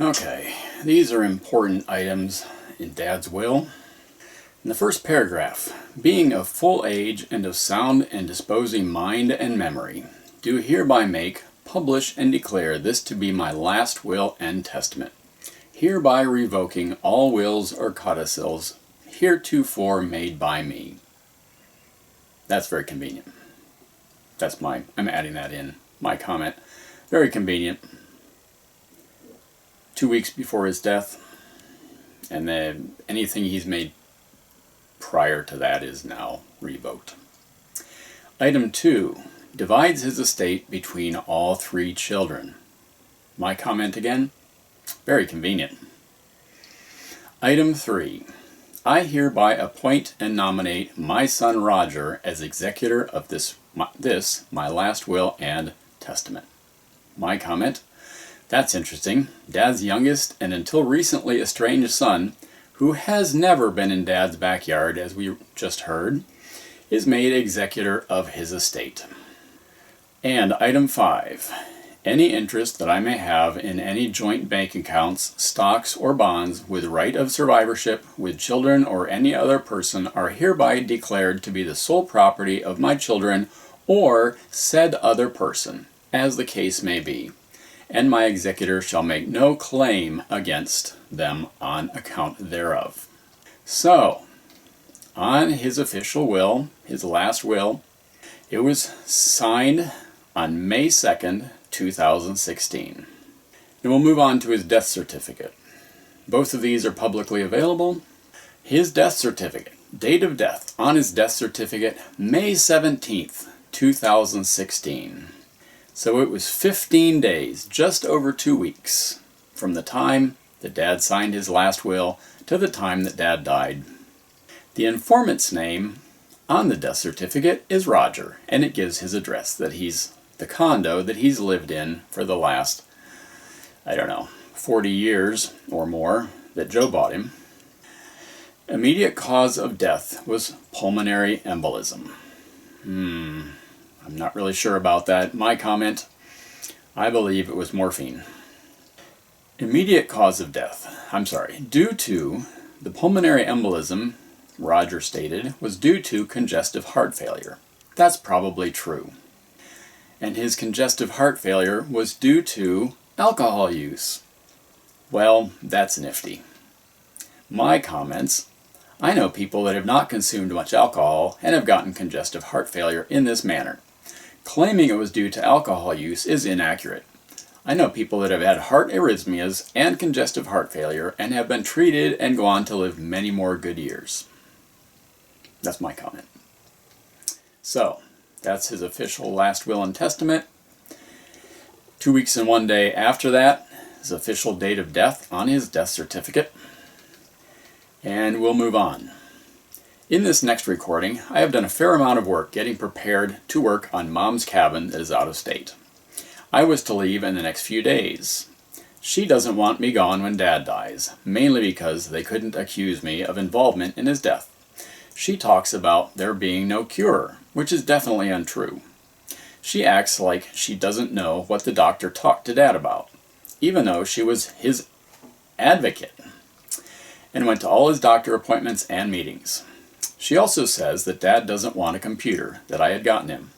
Okay, these are important items in Dad's will. In the first paragraph, being of full age and of sound and disposing mind and memory, do hereby make, publish, and declare this to be my last will and testament, hereby revoking all wills or codicils heretofore made by me. That's very convenient. I'm adding that in, my comment. Very convenient. 2 weeks before his death, and then anything he's made prior to that is now revoked. Item 2, divides his estate between all 3 children. My comment again, very convenient. Item 3, I hereby appoint and nominate my son Roger as executor of this my last will and testament. My comment, that's interesting. Dad's youngest and until recently estranged son, who has never been in Dad's backyard, as we just heard, is made executor of his estate. And item 5, any interest that I may have in any joint bank accounts, stocks, or bonds with right of survivorship with children or any other person are hereby declared to be the sole property of my children or said other person, as the case may be, and my executor shall make no claim against them on account thereof. So, on his official will, his last will, it was signed on May 2nd, 2016. And we'll move on to his death certificate. Both of these are publicly available. His death certificate, date of death on his death certificate, May 17th, 2016. So it was 15 days, just over 2 weeks, from the time that Dad signed his last will to the time that Dad died. The informant's name on the death certificate is Roger, and it gives his address, the condo that he's lived in for the last, 40 years or more that Joe bought him. Immediate cause of death was pulmonary embolism. I'm not really sure about that. My comment, I believe it was morphine. Immediate cause of death, due to the pulmonary embolism, Roger stated, was due to congestive heart failure. That's probably true. And his congestive heart failure was due to alcohol use. Well, that's nifty. My comments, I know people that have not consumed much alcohol and have gotten congestive heart failure in this manner. Claiming it was due to alcohol use is inaccurate. I know people that have had heart arrhythmias and congestive heart failure and have been treated and go on to live many more good years. That's my comment. So, that's his official last will and testament. 2 weeks and 1 day after that, his official date of death on his death certificate. And we'll move on. In this next recording, I have done a fair amount of work getting prepared to work on Mom's cabin that is out of state. I was to leave in the next few days. She doesn't want me gone when Dad dies, mainly because they couldn't accuse me of involvement in his death. She talks about there being no cure, which is definitely untrue. She acts like she doesn't know what the doctor talked to Dad about, even though she was his advocate, and went to all his doctor appointments and meetings. She also says that Dad doesn't want a computer that I had gotten him.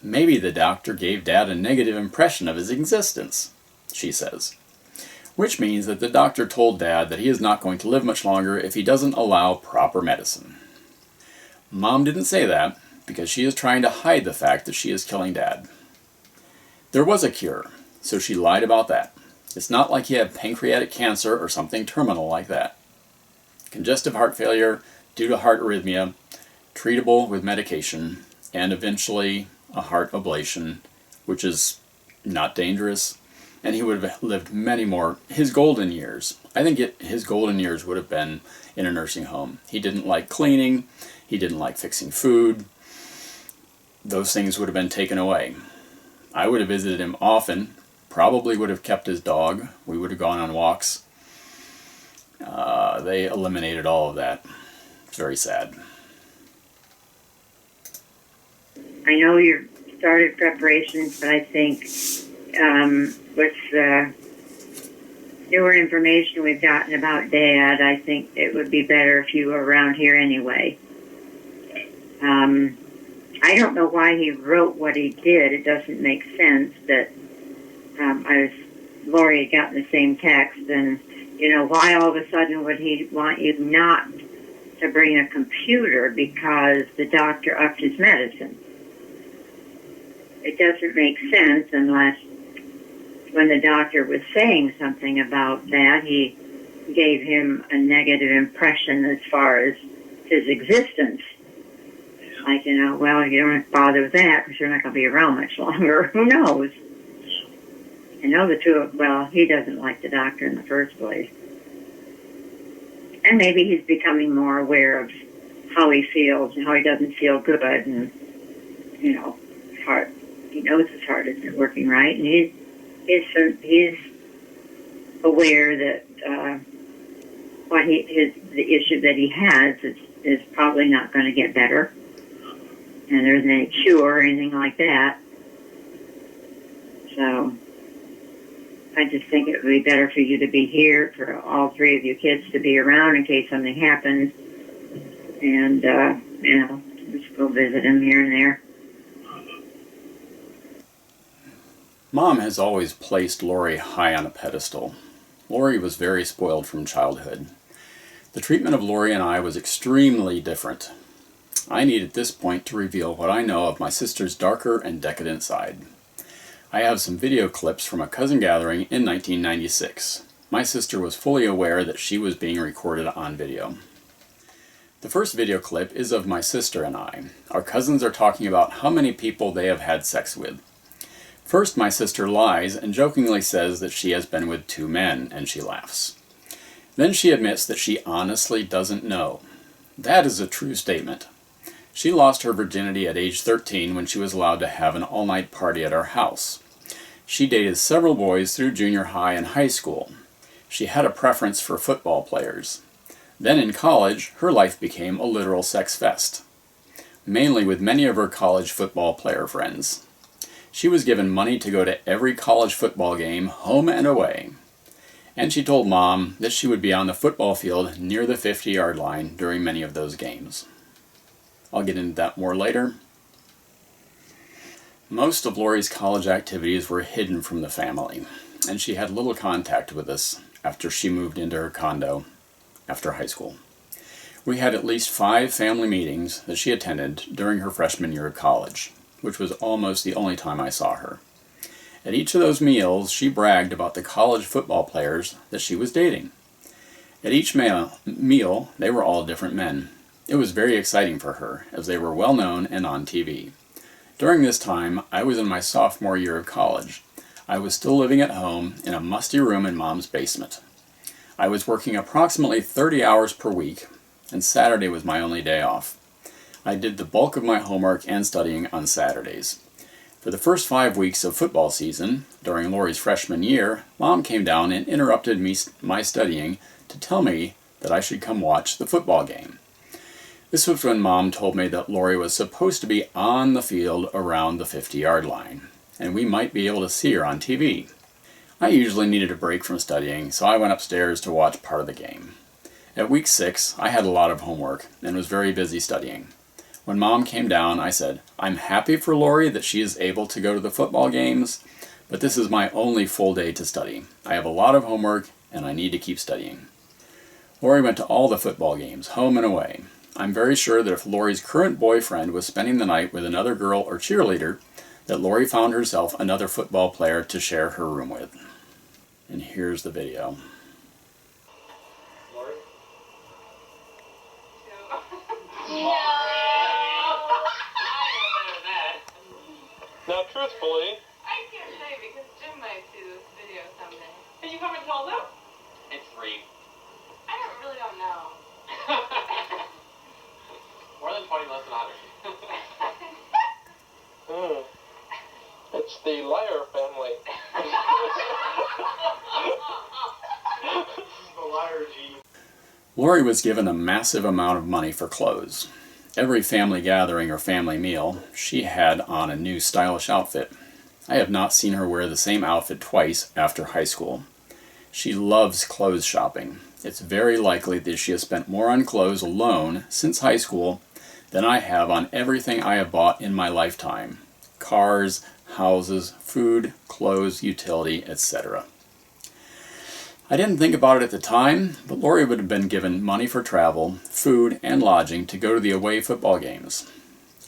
Maybe the doctor gave Dad a negative impression of his existence, she says. Which means that the doctor told Dad that he is not going to live much longer if he doesn't allow proper medicine. Mom didn't say that because she is trying to hide the fact that she is killing Dad. There was a cure, so she lied about that. It's not like he had pancreatic cancer or something terminal like that. Congestive heart failure due to heart arrhythmia, treatable with medication, and eventually a heart ablation, which is not dangerous, and he would have lived many more. His golden years, his golden years would have been in a nursing home. He didn't like cleaning, he didn't like fixing food. Those things would have been taken away. I would have visited him often, probably would have kept his dog, we would have gone on walks. They eliminated all of that. It's very sad. I know you've started preparations, but I think with newer information we've gotten about Dad, I think it would be better if you were around here anyway. I don't know why he wrote what he did. It doesn't make sense that Lori had gotten the same text, and, why all of a sudden would he want you not to bring a computer because the doctor upped his medicine? It doesn't make sense unless when the doctor was saying something about that, he gave him a negative impression as far as his existence. Like, well, you don't have to bother with that because you're not going to be around much longer. Who knows? I know he doesn't like the doctor in the first place. And maybe he's becoming more aware of how he feels and how he doesn't feel good. And, his heart, he knows his heart isn't working right. And he's aware that the issue that he has is probably not going to get better. And there isn't any cure or anything like that. So I just think it would be better for you to be here, for all three of you kids to be around in case something happens. And, just go visit him here and there. Mom has always placed Lori high on a pedestal. Lori was very spoiled from childhood. The treatment of Lori and I was extremely different. I need at this point to reveal what I know of my sister's darker and decadent side. I have some video clips from a cousin gathering in 1996. My sister was fully aware that she was being recorded on video. The first video clip is of my sister and I. Our cousins are talking about how many people they have had sex with. First, my sister lies and jokingly says that she has been with 2 men, and she laughs. Then she admits that she honestly doesn't know. That is a true statement. She lost her virginity at age 13 when she was allowed to have an all-night party at our house. She dated several boys through junior high and high school. She had a preference for football players. Then in college, her life became a literal sex fest, mainly with many of her college football player friends. She was given money to go to every college football game, home and away. And she told Mom that she would be on the football field near the 50-yard line during many of those games. I'll get into that more later. Most of Lori's college activities were hidden from the family, and she had little contact with us after she moved into her condo after high school. We had at least 5 family meetings that she attended during her freshman year of college, which was almost the only time I saw her. At each of those meals, she bragged about the college football players that she was dating. At each meal, they were all different men. It was very exciting for her, as they were well known and on TV. During this time, I was in my sophomore year of college. I was still living at home in a musty room in Mom's basement. I was working approximately 30 hours per week, and Saturday was my only day off. I did the bulk of my homework and studying on Saturdays. For the first 5 weeks of football season, during Lori's freshman year, Mom came down and interrupted my studying to tell me that I should come watch the football game. This was when Mom told me that Lori was supposed to be on the field around the 50-yard line, and we might be able to see her on TV. I usually needed a break from studying, so I went upstairs to watch part of the game. At week 6, I had a lot of homework and was very busy studying. When Mom came down, I said, "I'm happy for Lori that she is able to go to the football games, but this is my only full day to study. I have a lot of homework, and I need to keep studying." Lori went to all the football games, home and away. I'm very sure that if Lori's current boyfriend was spending the night with another girl or cheerleader, that Lori found herself another football player to share her room with. And here's the video. Lori? Now, truthfully, I can't say because Jim might see this video someday. Can you come and tell them? it's free. I really don't know. More than 20, less than 100. It's the liar family. The liar gene. Lori was given a massive amount of money for clothes. Every family gathering or family meal, she had on a new stylish outfit. I have not seen her wear the same outfit twice after high school. She loves clothes shopping. It's very likely that she has spent more on clothes alone since high school than I have on everything I have bought in my lifetime. Cars, houses, food, clothes, utility, etc. I didn't think about it at the time, but Lori would have been given money for travel, food, and lodging to go to the away football games.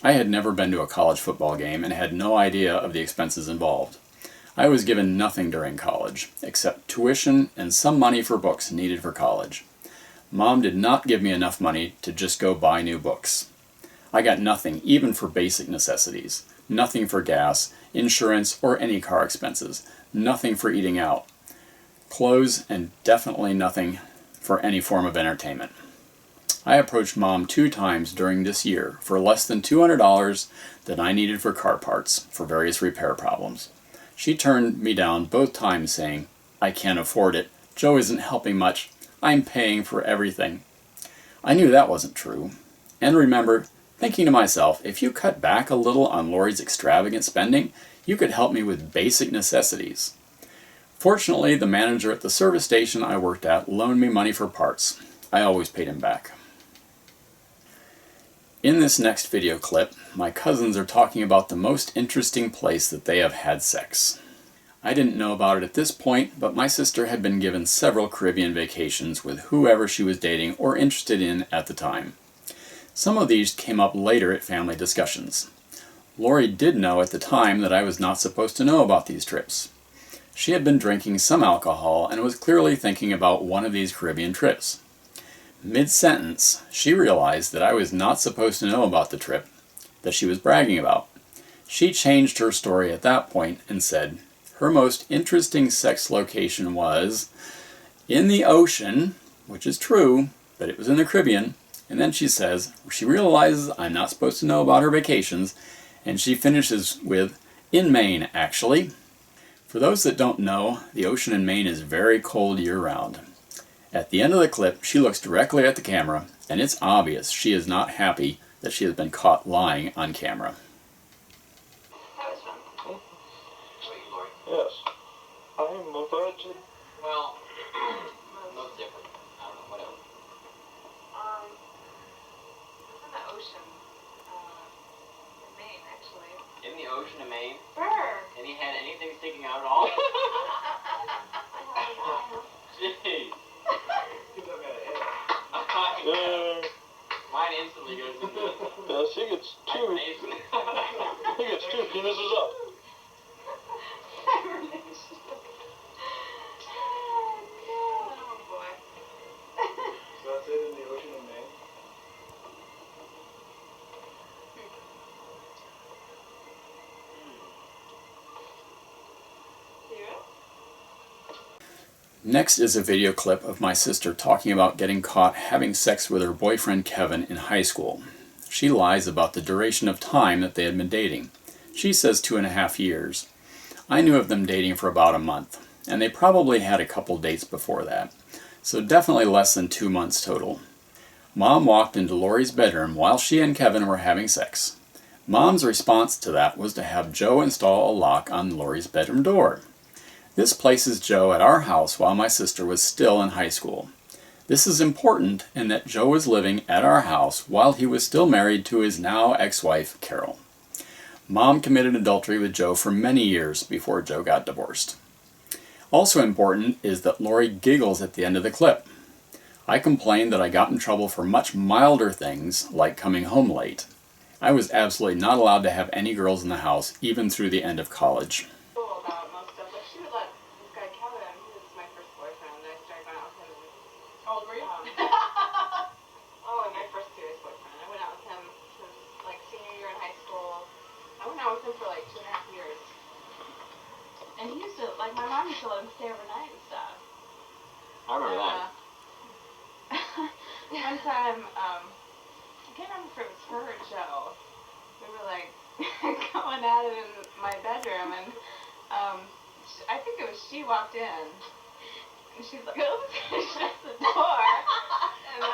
I had never been to a college football game and had no idea of the expenses involved. I was given nothing during college, except tuition and some money for books needed for college. Mom did not give me enough money to just go buy new books. I got nothing even for basic necessities, nothing for gas, insurance, or any car expenses, nothing for eating out, clothes, and definitely nothing for any form of entertainment. I approached Mom 2 times during this year for less than $200 that I needed for car parts for various repair problems. She turned me down both times saying, "I can't afford it. Joe isn't helping much. I'm paying for everything." I knew that wasn't true, and remembered thinking to myself, if you cut back a little on Lori's extravagant spending, you could help me with basic necessities. Fortunately, the manager at the service station I worked at loaned me money for parts. I always paid him back. In this next video clip, my cousins are talking about the most interesting place that they have had sex. I didn't know about it at this point, but my sister had been given several Caribbean vacations with whoever she was dating or interested in at the time. Some of these came up later at family discussions. Lori did know at the time that I was not supposed to know about these trips. She had been drinking some alcohol and was clearly thinking about one of these Caribbean trips. Mid-sentence, she realized that I was not supposed to know about the trip that she was bragging about. She changed her story at that point and said her most interesting sex location was in the ocean, which is true, but it was in the Caribbean. And then she says she realizes I'm not supposed to know about her vacations, and she finishes with, in Maine, actually. For those that don't know, the ocean in Maine is very cold year-round. At the end of the clip, she looks directly at the camera, and it's obvious she is not happy that she has been caught lying on camera. That was fun. Wait, Lori. Yes. I am a virgin. Well, no different. I don't know, whatever. It's in the ocean. In Maine, actually. In the ocean in Maine, Burr! and he had anything sticking out at all? Jeez. Mine instantly goes into Yes, he gets two. hibernation. He gets 2 penises up. Oh boy. So that's it in the ocean in Maine? Next is a video clip of my sister talking about getting caught having sex with her boyfriend Kevin in high school. She lies about the duration of time that they had been dating. She says 2.5 years. I knew of them dating for about a month, and they probably had a couple dates before that, so definitely less than 2 months total. Mom walked into Lori's bedroom while she and Kevin were having sex. Mom's response to that was to have Joe install a lock on Lori's bedroom door. This places Joe at our house while my sister was still in high school. This is important in that Joe was living at our house while he was still married to his now ex-wife, Carol. Mom committed adultery with Joe for many years before Joe got divorced. Also important is that Lori giggles at the end of the clip. I complained that I got in trouble for much milder things, like coming home late. I was absolutely not allowed to have any girls in the house, even through the end of college. About most stuff, but she would let this guy Kevin, he was my first boyfriend. I started going out with him. How old were you? My first serious boyfriend. I went out with him since like senior year in high school. I went out with him for like 2.5 years. And he used to, like, my mom used to let him stay overnight and stuff. I remember that. One time, I can't remember if it was her or Joe. We were like going at it in my bedroom, and I think it was she walked in, and she's like, "Oops," shut the door. And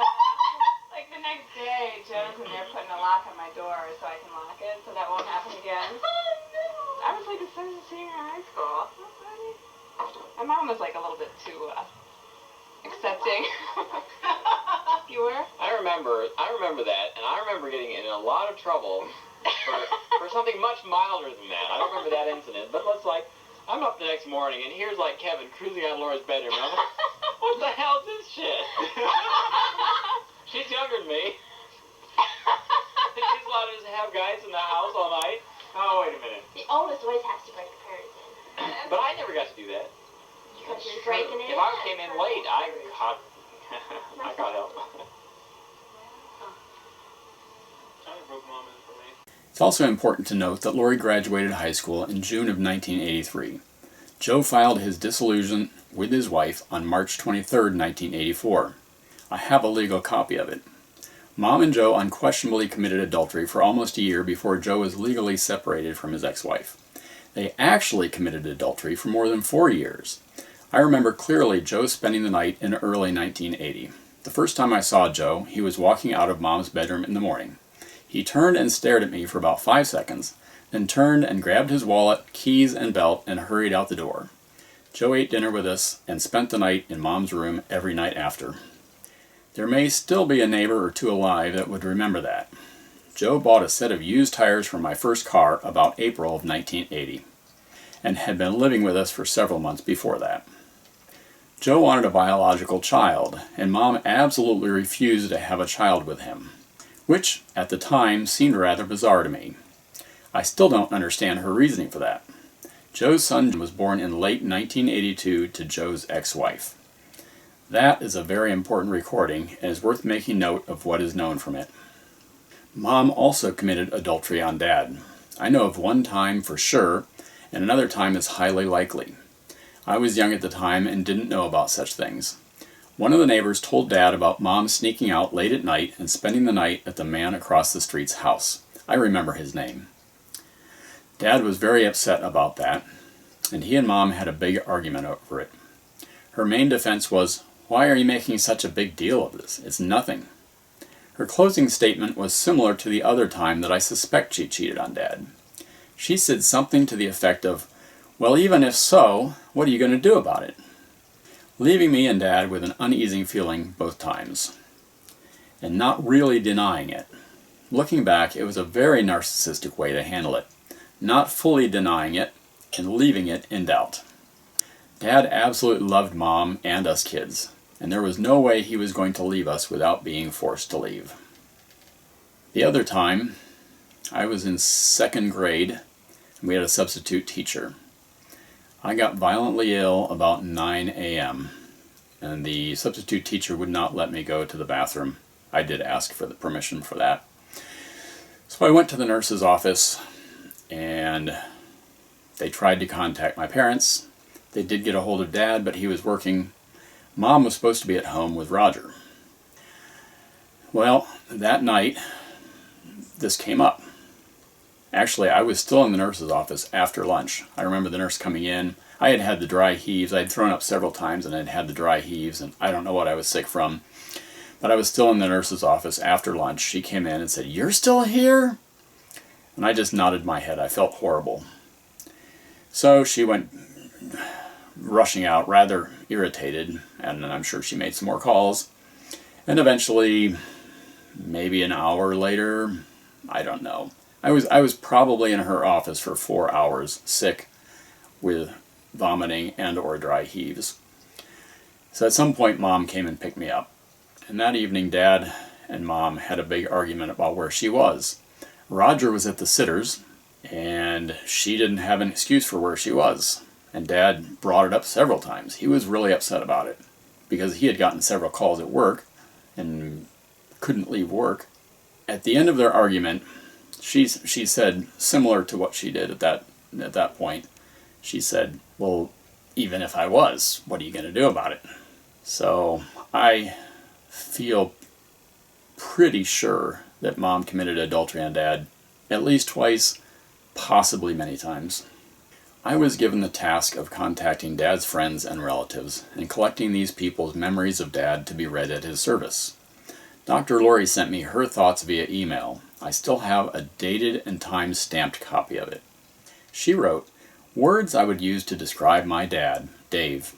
like the next day, Joe's in there putting a lock on my door so I can lock it, so that won't happen again. I was like a senior in high school. How funny. My mom was like a little bit too accepting. You were? I remember that, and I remember getting in a lot of trouble for something much milder than that. I don't remember that incident, but let's like, I'm up the next morning, and here's like Kevin cruising out of Laura's bedroom, and I'm like, what the hell is this shit? She's younger than me. She's allowed to have guys in the house all night. Oh, wait a minute. The oldest always has to bring the parents in. But I never got to do that. Because you're breaking in. If I came in late, I got help. Broke mom in for me. It's also important to note that Lori graduated high school in June of 1983. Joe filed his dissolution with his wife on March 23, 1984. I have a legal copy of it. Mom and Joe unquestionably committed adultery for almost a year before Joe was legally separated from his ex-wife. They actually committed adultery for more than 4 years. I remember clearly Joe spending the night in early 1980. The first time I saw Joe, he was walking out of Mom's bedroom in the morning. He turned and stared at me for about 5 seconds, then turned and grabbed his wallet, keys, and belt and hurried out the door. Joe ate dinner with us and spent the night in Mom's room every night after. There may still be a neighbor or two alive that would remember that. Joe bought a set of used tires for my first car about April of 1980, and had been living with us for several months before that. Joe wanted a biological child, and Mom absolutely refused to have a child with him, which, at the time, seemed rather bizarre to me. I still don't understand her reasoning for that. Joe's son was born in late 1982 to Joe's ex-wife. That is a very important recording and is worth making note of what is known from it. Mom also committed adultery on Dad. I know of one time for sure, and another time is highly likely. I was young at the time and didn't know about such things. One of the neighbors told Dad about Mom sneaking out late at night and spending the night at the man across the street's house. I remember his name. Dad was very upset about that, and he and Mom had a big argument over it. Her main defense was, "Why are you making such a big deal of this? It's nothing." Her closing statement was similar to the other time that I suspect she cheated on Dad. She said something to the effect of, "Well, even if so, what are you going to do about it?" Leaving me and Dad with an uneasy feeling both times, and not really denying it. Looking back, it was a very narcissistic way to handle it, not fully denying it and leaving it in doubt. Dad absolutely loved Mom and us kids, and there was no way he was going to leave us without being forced to leave. The other time, I was in 2nd grade, and we had a substitute teacher. I got violently ill about 9 a.m., and the substitute teacher would not let me go to the bathroom. I did ask for the permission for that. So I went to the nurse's office, and they tried to contact my parents. They did get a hold of Dad, but he was working. Mom was supposed to be at home with Roger. Well, that night, this came up. Actually, I was still in the nurse's office after lunch. I remember the nurse coming in. I had had the dry heaves. I had thrown up several times and I'd had the dry heaves, and I don't know what I was sick from. But I was still in the nurse's office after lunch. She came in and said, "You're still here?" And I just nodded my head. I felt horrible. So she went rushing out, rather irritated, and I'm sure she made some more calls. And eventually, maybe an hour later, I don't know. I was probably in her office for 4 hours, sick with vomiting and or dry heaves. So at some point, Mom came and picked me up. And that evening, Dad and Mom had a big argument about where she was. Roger was at the sitters, and she didn't have an excuse for where she was. And Dad brought it up several times. He was really upset about it, because he had gotten several calls at work and couldn't leave work. At the end of their argument, she said, similar to what she did at that point, she said, "Well, even if I was, what are you going to do about it?" So I feel pretty sure that Mom committed adultery on Dad at least twice, possibly many times. I was given the task of contacting Dad's friends and relatives and collecting these people's memories of Dad to be read at his service. Dr. Lori sent me her thoughts via email. I still have a dated and time-stamped copy of it. She wrote, Words I would use to describe my dad, Dave.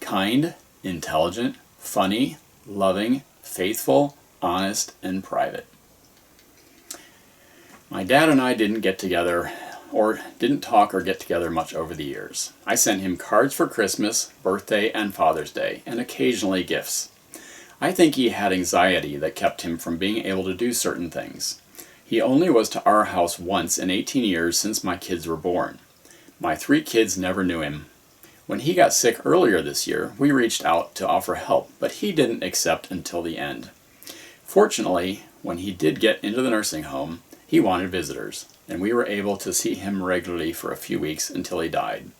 Kind, intelligent, funny, loving, faithful, honest, and private. My dad and I didn't get together or didn't talk or get together much over the years. I sent him cards for Christmas, birthday, and Father's Day, and occasionally gifts. I think he had anxiety that kept him from being able to do certain things. He only was to our house once in 18 years since my kids were born. My 3 kids never knew him. When he got sick earlier this year, we reached out to offer help, but he didn't accept until the end. Fortunately, when he did get into the nursing home, he wanted visitors, and we were able to see him regularly for a few weeks until he died.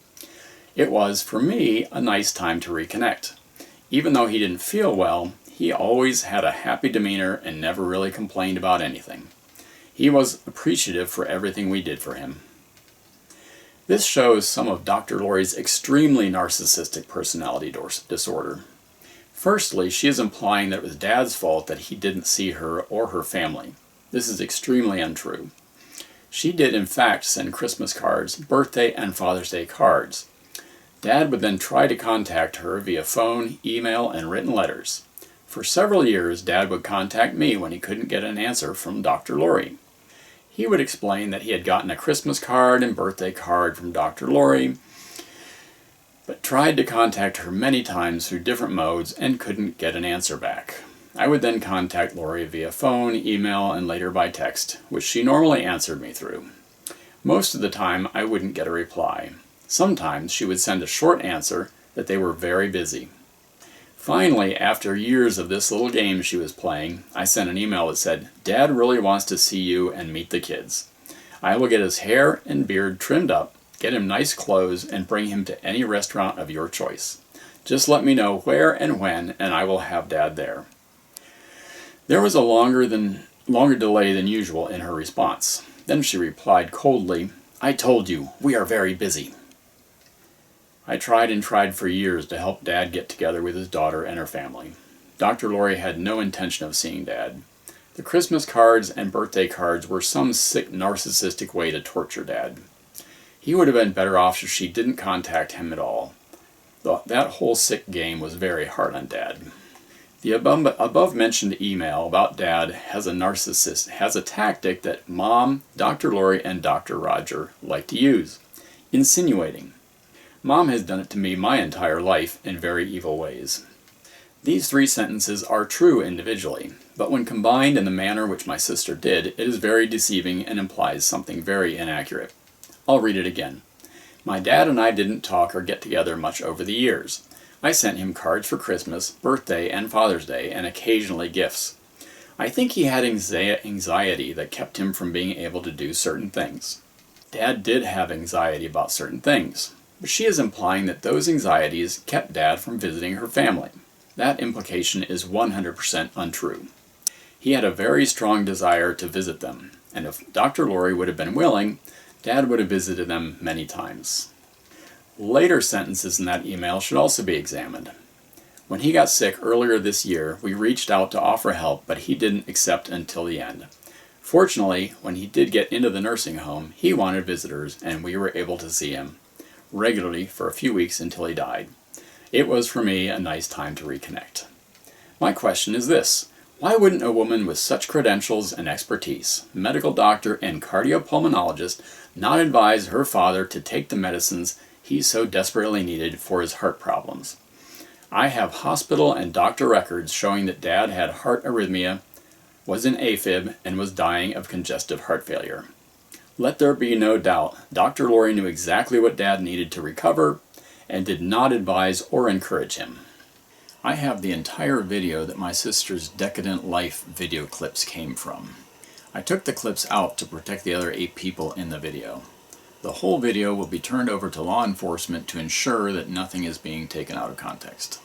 It was, for me, a nice time to reconnect. Even though he didn't feel well, he always had a happy demeanor and never really complained about anything. He was appreciative for everything we did for him. This shows some of Dr. Lori's extremely narcissistic personality disorder. Firstly, she is implying that it was Dad's fault that he didn't see her or her family. This is extremely untrue. She did in fact send Christmas cards, birthday and Father's Day cards. Dad would then try to contact her via phone, email, and written letters. For several years, Dad would contact me when he couldn't get an answer from Dr. Lori. He would explain that he had gotten a Christmas card and birthday card from Dr. Lori, but tried to contact her many times through different modes and couldn't get an answer back. I would then contact Lori via phone, email, and later by text, which she normally answered me through. Most of the time, I wouldn't get a reply. Sometimes she would send a short answer that they were very busy. Finally, after years of this little game she was playing, I sent an email that said, "Dad really wants to see you and meet the kids. I will get his hair and beard trimmed up, get him nice clothes, and bring him to any restaurant of your choice. Just let me know where and when, and I will have Dad there." There was a longer delay than usual in her response. Then she replied coldly, "I told you, we are very busy." I tried and tried for years to help Dad get together with his daughter and her family. Dr. Lori had no intention of seeing Dad. The Christmas cards and birthday cards were some sick narcissistic way to torture Dad. He would have been better off if she didn't contact him at all. That whole sick game was very hard on Dad. The above-mentioned email about Dad has a tactic that Mom, Dr. Lori, and Dr. Roger like to use: insinuating. Mom has done it to me my entire life in very evil ways. These 3 sentences are true individually, but when combined in the manner which my sister did, it is very deceiving and implies something very inaccurate. I'll read it again. My dad and I didn't talk or get together much over the years. I sent him cards for Christmas, birthday, and Father's Day, and occasionally gifts. I think he had anxiety that kept him from being able to do certain things. Dad did have anxiety about certain things, but she is implying that those anxieties kept Dad from visiting her family. That implication is 100% untrue. He had a very strong desire to visit them, and if Dr. Lori would have been willing, Dad would have visited them many times. Later sentences in that email should also be examined. When he got sick earlier this year, we reached out to offer help, but he didn't accept until the end. Fortunately, when he did get into the nursing home, he wanted visitors, and we were able to see him regularly for a few weeks until he died. It was, for me, a nice time to reconnect. My question is this: why wouldn't a woman with such credentials and expertise, medical doctor and cardiopulmonologist, not advise her father to take the medicines he so desperately needed for his heart problems? I have hospital and doctor records showing that Dad had heart arrhythmia, was in AFib, and was dying of congestive heart failure. Let there be no doubt, Dr. Lori knew exactly what Dad needed to recover and did not advise or encourage him. I have the entire video that my sister's decadent life video clips came from. I took the clips out to protect the other 8 people in the video. The whole video will be turned over to law enforcement to ensure that nothing is being taken out of context.